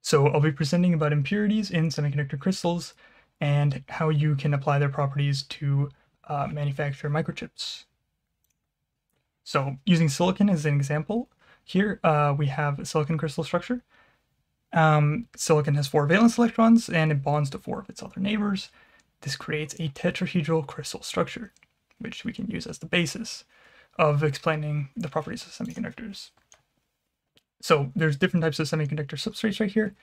So I'll be presenting about impurities in semiconductor crystals and how you can apply their properties to manufacture microchips. So using silicon as an example, here we have a silicon crystal structure. Silicon has 4 valence electrons and it bonds to 4 of its other neighbors. This creates a tetrahedral crystal structure, which we can use as the basis of explaining the properties of semiconductors. So there's different types of semiconductor substrates right here.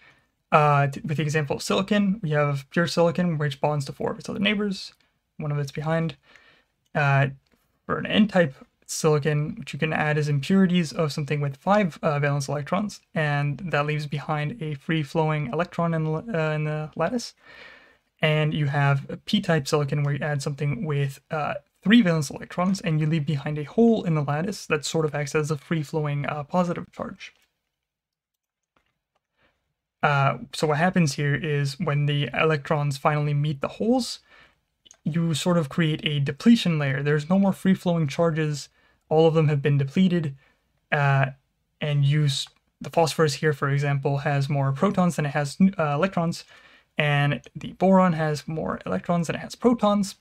With the example of silicon, we have pure silicon, which bonds to 4 of its other neighbors. One of it's behind. For an N-type silicon, which you can add as impurities of something with 5 valence electrons, and that leaves behind a free-flowing electron in the lattice. And you have a P-type silicon, where you add something with 3 valence electrons, and you leave behind a hole in the lattice that sort of acts as a free-flowing positive charge. So what happens here is when the electrons finally meet the holes, you sort of create a depletion layer. There's no more free-flowing charges. All of them have been depleted, and the phosphorus here, for example, has more protons than it has electrons, and the boron has more electrons than it has protons.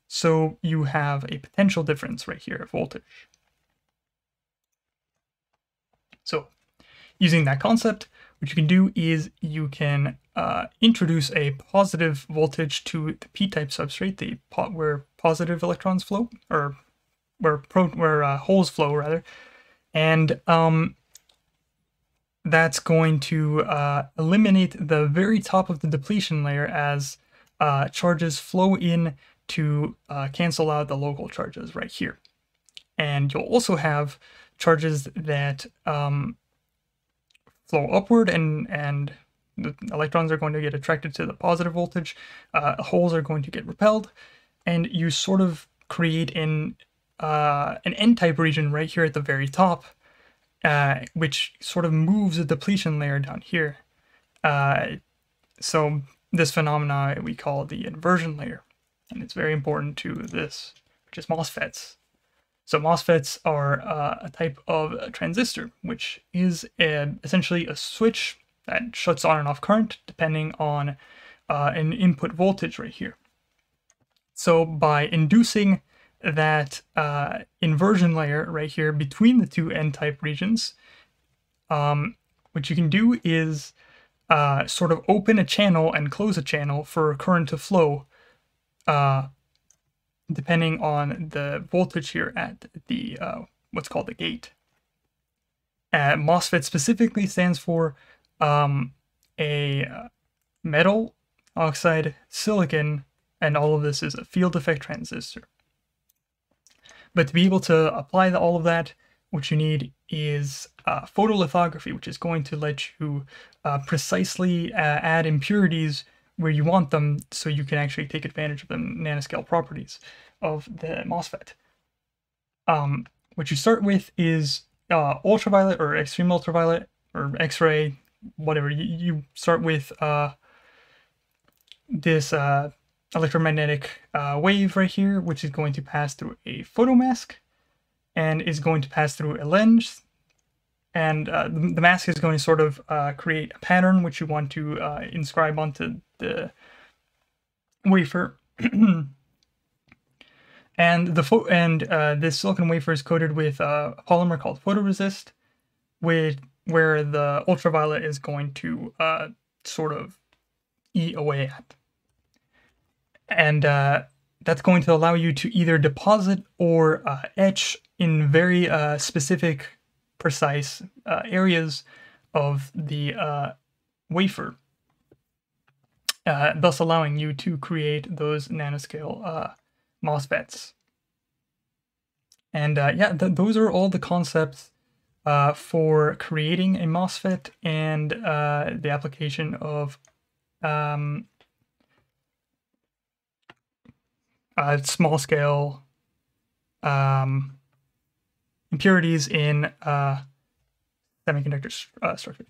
So you have a potential difference right here of voltage. So using that concept, what you can do is you can introduce a positive voltage to the P-type substrate, where positive electrons flow, or where holes flow rather, and that's going to eliminate the very top of the depletion layer as charges flow in to cancel out the local charges right here. And you'll also have charges that flow upward, and the electrons are going to get attracted to the positive voltage, holes are going to get repelled, and you sort of create an N-type region right here at the very top, which sort of moves the depletion layer down here. So this phenomena we call the inversion layer, and it's very important to this, which is MOSFETs. So MOSFETs are a type of transistor, which is essentially a switch that shuts on and off current depending on an input voltage right here. So by inducing that inversion layer right here between the two N-type regions, what you can do is sort of open a channel and close a channel for current to flow, depending on the voltage here at the what's called the gate. MOSFET specifically stands for a metal oxide silicon, and all of this is a field effect transistor. But to be able to apply all of that, what you need is photolithography, which is going to let you precisely add impurities where you want them, so you can actually take advantage of the nanoscale properties of the MOSFET. What you start with is ultraviolet or extreme ultraviolet or X-ray, whatever. You start with this electromagnetic wave right here, which is going to pass through a photomask and is going to pass through a lens. And the mask is going to sort of create a pattern which you want to inscribe onto the wafer. And this silicon wafer is coated with a polymer called photoresist, where the ultraviolet is going to sort of eat away at. And that's going to allow you to either deposit or etch in very specific, precise areas of the wafer, thus allowing you to create those nanoscale MOSFETs. And yeah, those are all the concepts for creating a MOSFET and the application of small scale impurities in semiconductor structures.